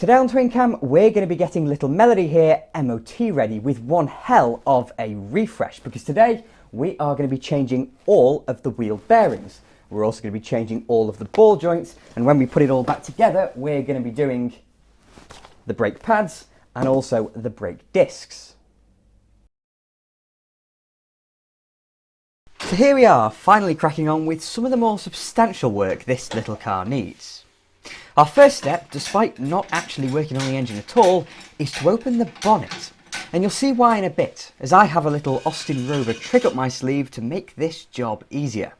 Today on Twin Cam, we're going to be getting little Melody here, MOT ready, with one hell of a refresh, because today we are going to be changing all of the wheel bearings. We're also going to be changing all of the ball joints, and when we put it all back together, we're going to be doing the brake pads and also the brake discs. So here we are, finally cracking on with some of the more substantial work this little car needs. Our first step, despite not actually working on the engine at all, is to open the bonnet. And you'll see why in a bit, as I have a little Austin Rover trick up my sleeve to make this job easier.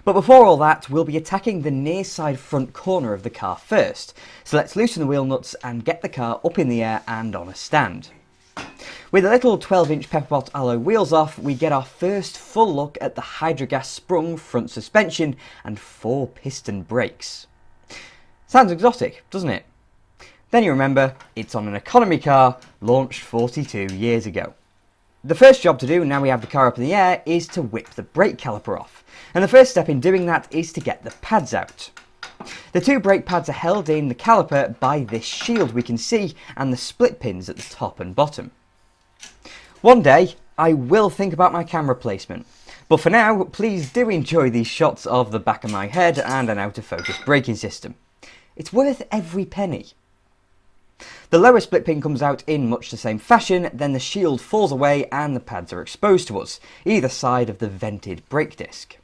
But before all that, we'll be attacking the near side front corner of the car first. So let's loosen the wheel nuts and get the car up in the air and on a stand. With a little 12-inch Pepperpot alloy wheels off, we get our first full look at the hydrogas sprung front suspension and 4 piston brakes. Sounds exotic, doesn't it? Then you remember, it's on an economy car launched 42 years ago. The first job to do, now we have the car up in the air, is to whip the brake caliper off. And the first step in doing that is to get the pads out. The 2 brake pads are held in the caliper by this shield we can see and the split pins at the top and bottom. One day, I will think about my camera placement. But for now, please do enjoy these shots of the back of my head and an out of focus braking system. It's worth every penny. The lower split pin comes out in much the same fashion, then the shield falls away and the pads are exposed to us, either side of the vented brake disc.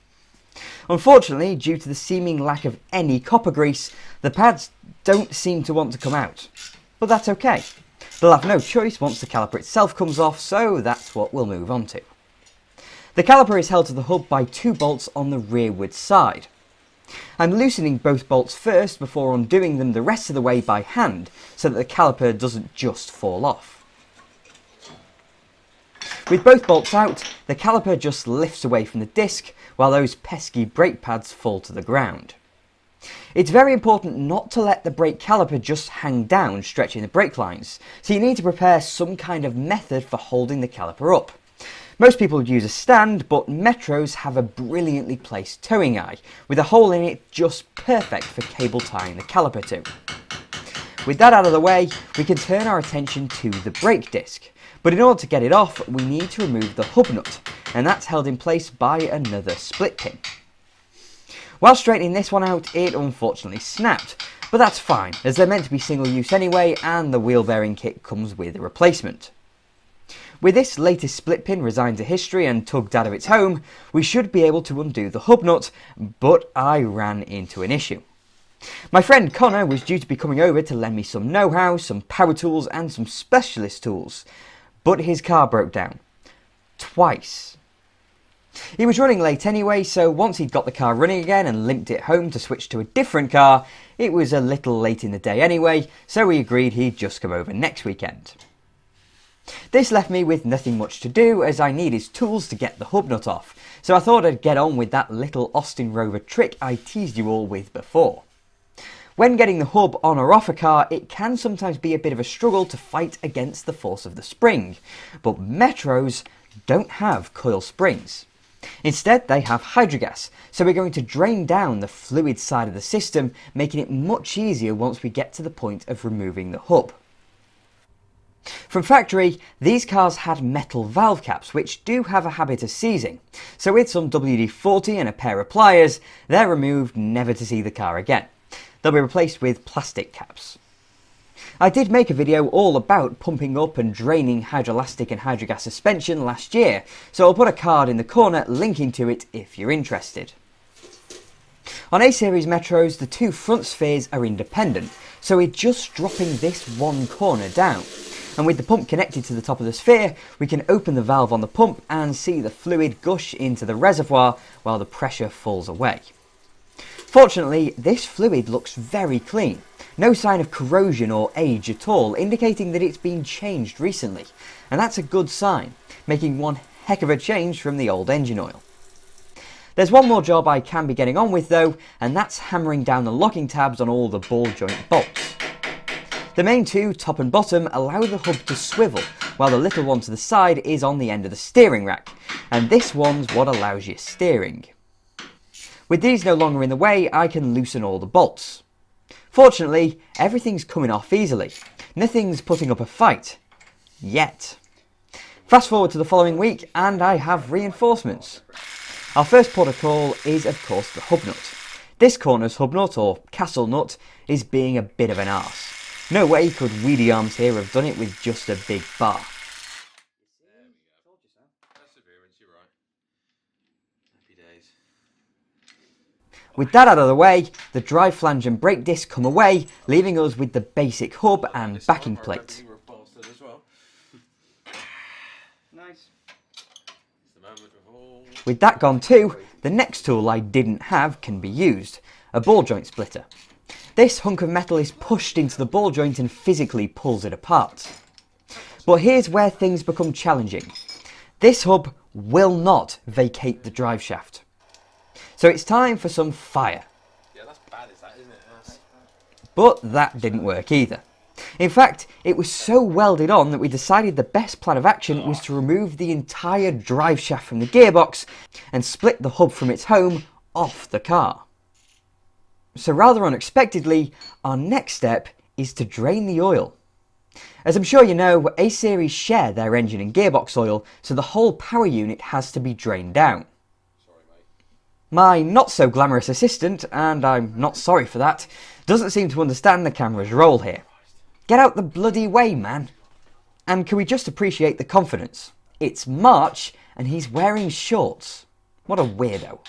Unfortunately, due to the seeming lack of any copper grease, the pads don't seem to want to come out. But that's okay. They'll have no choice once the caliper itself comes off, so that's what we'll move on to. The caliper is held to the hub by 2 bolts on the rearward side. I'm loosening both bolts first before undoing them the rest of the way by hand, so that the caliper doesn't just fall off. With both bolts out, the caliper just lifts away from the disc, while those pesky brake pads fall to the ground. It's very important not to let the brake caliper just hang down, stretching the brake lines, so you need to prepare some kind of method for holding the caliper up. Most people would use a stand, but Metros have a brilliantly placed towing eye, with a hole in it just perfect for cable tying the caliper to. With that out of the way, we can turn our attention to the brake disc, but in order to get it off, we need to remove the hub nut, and that's held in place by another split pin. While straightening this one out, it unfortunately snapped, but that's fine, as they're meant to be single use anyway, and the wheel bearing kit comes with a replacement. With this latest split pin resigned to history and tugged out of its home, we should be able to undo the hub nut, but I ran into an issue. My friend Connor was due to be coming over to lend me some know-how, some power tools and some specialist tools, but his car broke down. Twice. He was running late anyway, so once he'd got the car running again and limped it home to switch to a different car, it was a little late in the day anyway, so we agreed he'd just come over next weekend. This left me with nothing much to do, as I need his tools to get the hub nut off, so I thought I'd get on with that little Austin Rover trick I teased you all with before. When getting the hub on or off a car, it can sometimes be a bit of a struggle to fight against the force of the spring, but Metros don't have coil springs. Instead, they have hydrogas, so we're going to drain down the fluid side of the system, making it much easier once we get to the point of removing the hub. From factory, these cars had metal valve caps, which do have a habit of seizing, so with some WD-40 and a pair of pliers, they're removed never to see the car again. They'll be replaced with plastic caps. I did make a video all about pumping up and draining hydrolastic and hydrogas suspension last year, so I'll put a card in the corner linking to it if you're interested. On A-Series Metros, the 2 front spheres are independent, so we're just dropping this one corner down. And with the pump connected to the top of the sphere, we can open the valve on the pump and see the fluid gush into the reservoir while the pressure falls away. Fortunately, this fluid looks very clean. No sign of corrosion or age at all, indicating that it's been changed recently. And that's a good sign, making one heck of a change from the old engine oil. There's one more job I can be getting on with though, and that's hammering down the locking tabs on all the ball joint bolts. The main 2, top and bottom, allow the hub to swivel, while the little one to the side is on the end of the steering rack, and this one's what allows you steering. With these no longer in the way, I can loosen all the bolts. Fortunately, everything's coming off easily. Nothing's putting up a fight. Yet. Fast forward to the following week and I have reinforcements. Our first port of call is of course the hub nut. This corner's hub nut, or castle nut, is being a bit of an arse. No way could Weedy Arms here have done it with just a big bar. With that out of the way, the drive flange and brake disc come away, leaving us with the basic hub and backing plate. With that gone too, the next tool I didn't have can be used, a ball joint splitter. This hunk of metal is pushed into the ball joint and physically pulls it apart. But here's where things become challenging. This hub will not vacate the drive shaft. So it's time for some fire. Yeah, that's bad, is that, isn't it? But that didn't work either. In fact, it was so welded on that we decided the best plan of action was to remove the entire drive shaft from the gearbox and split the hub from its home off the car. So rather unexpectedly, our next step is to drain the oil. As I'm sure you know, A-Series share their engine and gearbox oil, so the whole power unit has to be drained down. My not so glamorous assistant, and I'm not sorry for that, doesn't seem to understand the camera's role here. Get out the bloody way, man. And can we just appreciate the confidence? It's March and he's wearing shorts. What a weirdo.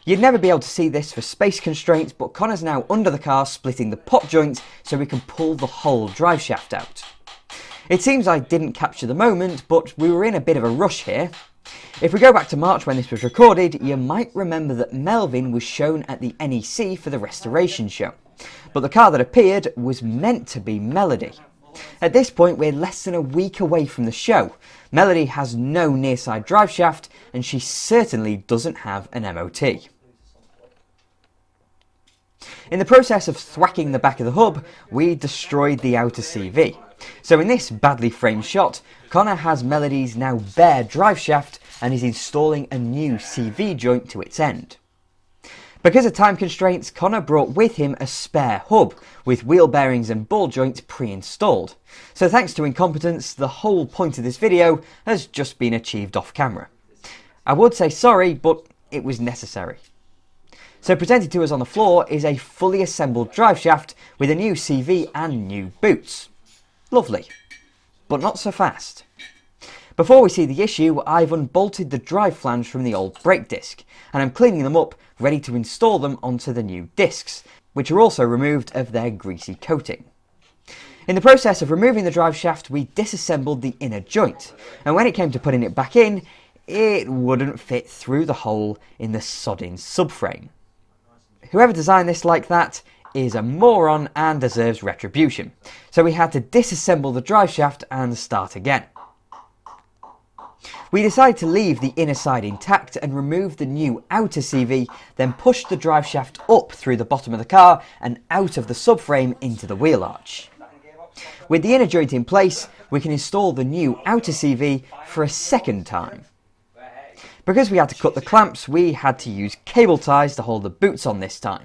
You'd never be able to see this for space constraints, but Connor's now under the car splitting the pot joint so we can pull the whole drive shaft out. It seems I didn't capture the moment, but we were in a bit of a rush here. If we go back to March when this was recorded, you might remember that Melvin was shown at the NEC for the restoration show. But the car that appeared was meant to be Melody. At this point we're less than a week away from the show. Melody has no near side drive shaft and she certainly doesn't have an MOT. In the process of thwacking the back of the hub, we destroyed the outer CV. So in this badly framed shot, Connor has Melody's now bare drive shaft and is installing a new CV joint to its end. Because of time constraints, Connor brought with him a spare hub with wheel bearings and ball joints pre-installed. So thanks to incompetence, the whole point of this video has just been achieved off camera. I would say sorry, but it was necessary. So presented to us on the floor is a fully assembled drive shaft with a new CV and new boots. Lovely, but not so fast. Before we see the issue, I've unbolted the drive flange from the old brake disc, and I'm cleaning them up, ready to install them onto the new discs, which are also removed of their greasy coating. In the process of removing the drive shaft, we disassembled the inner joint, and when it came to putting it back in, it wouldn't fit through the hole in the sodding subframe. Whoever designed this like that is a moron and deserves retribution, so we had to disassemble the drive shaft and start again. We decided to leave the inner side intact and remove the new outer CV, then push the drive shaft up through the bottom of the car and out of the subframe into the wheel arch. With the inner joint in place, we can install the new outer CV for a second time. Because we had to cut the clamps, we had to use cable ties to hold the boots on this time.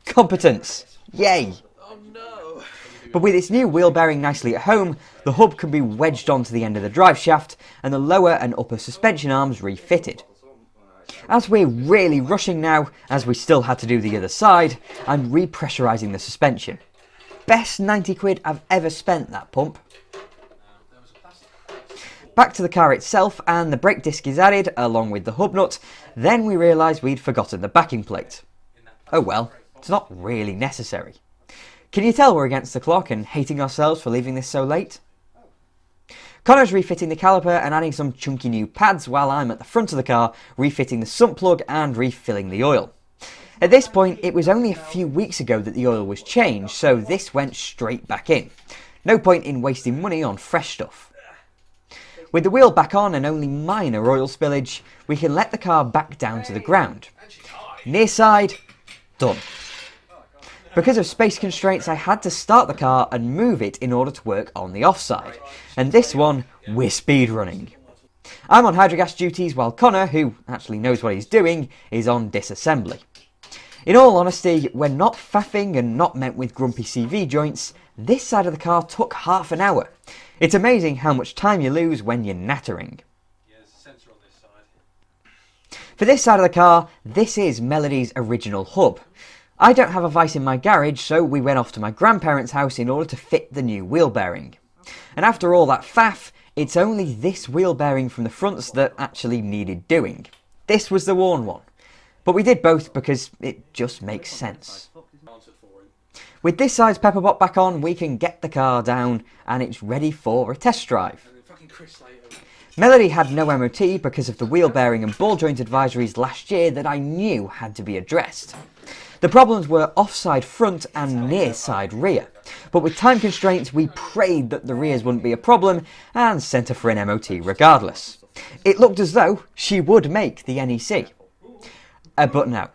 Competence! Yay! Oh no! But with its new wheel bearing nicely at home, the hub can be wedged onto the end of the drive shaft and the lower and upper suspension arms refitted. As we're really rushing now, as we still had to do the other side, I'm repressurising the suspension. Best 90 quid I've ever spent, that pump. Back to the car itself, and the brake disc is added along with the hub nut. Then we realised we'd forgotten the backing plate. Oh well, it's not really necessary. Can you tell we're against the clock and hating ourselves for leaving this so late? Connor's refitting the caliper and adding some chunky new pads while I'm at the front of the car refitting the sump plug and refilling the oil. At this point it was only a few weeks ago that the oil was changed, so this went straight back in. No point in wasting money on fresh stuff. With the wheel back on and only minor oil spillage, we can let the car back down to the ground. Near side, done. Because of space constraints, I had to start the car and move it in order to work on the offside. And this one, we're speed running. I'm on hydrogas duties while Connor, who actually knows what he's doing, is on disassembly. In all honesty, when not faffing and not met with grumpy CV joints, this side of the car took half an hour. It's amazing how much time you lose when you're nattering. Yeah, there's a sensor on this side. For this side of the car, this is Melody's original hub. I don't have a vice in my garage, so we went off to my grandparents' house in order to fit the new wheel bearing. And after all that faff, it's only this wheel bearing from the fronts that actually needed doing. This was the worn one. But we did both because it just makes sense. With this side's pepperbot back on, we can get the car down and it's ready for a test drive. Melody had no MOT because of the wheel bearing and ball joint advisories last year that I knew had to be addressed. The problems were offside front and near side rear, but with time constraints we prayed that the rears wouldn't be a problem and sent her for an MOT regardless. It looked as though she would make the NEC. But no.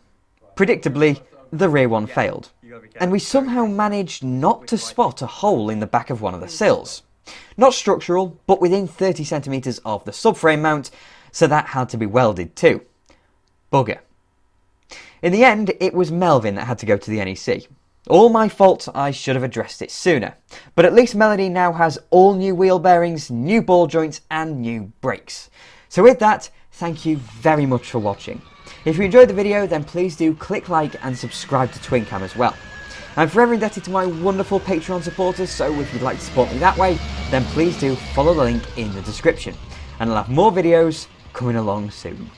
Predictably, the rear one failed, and we somehow managed not to spot a hole in the back of one of the sills. Not structural, but within 30 centimetres of the subframe mount, so that had to be welded too. Bugger. In the end, it was Melvin that had to go to the NEC. All my fault, I should have addressed it sooner. But at least Melody now has all new wheel bearings, new ball joints and new brakes. So with that, thank you very much for watching. If you enjoyed the video, then please do click like and subscribe to TwinCam as well. I'm forever indebted to my wonderful Patreon supporters, so if you'd like to support me that way, then please do follow the link in the description. And I'll have more videos coming along soon.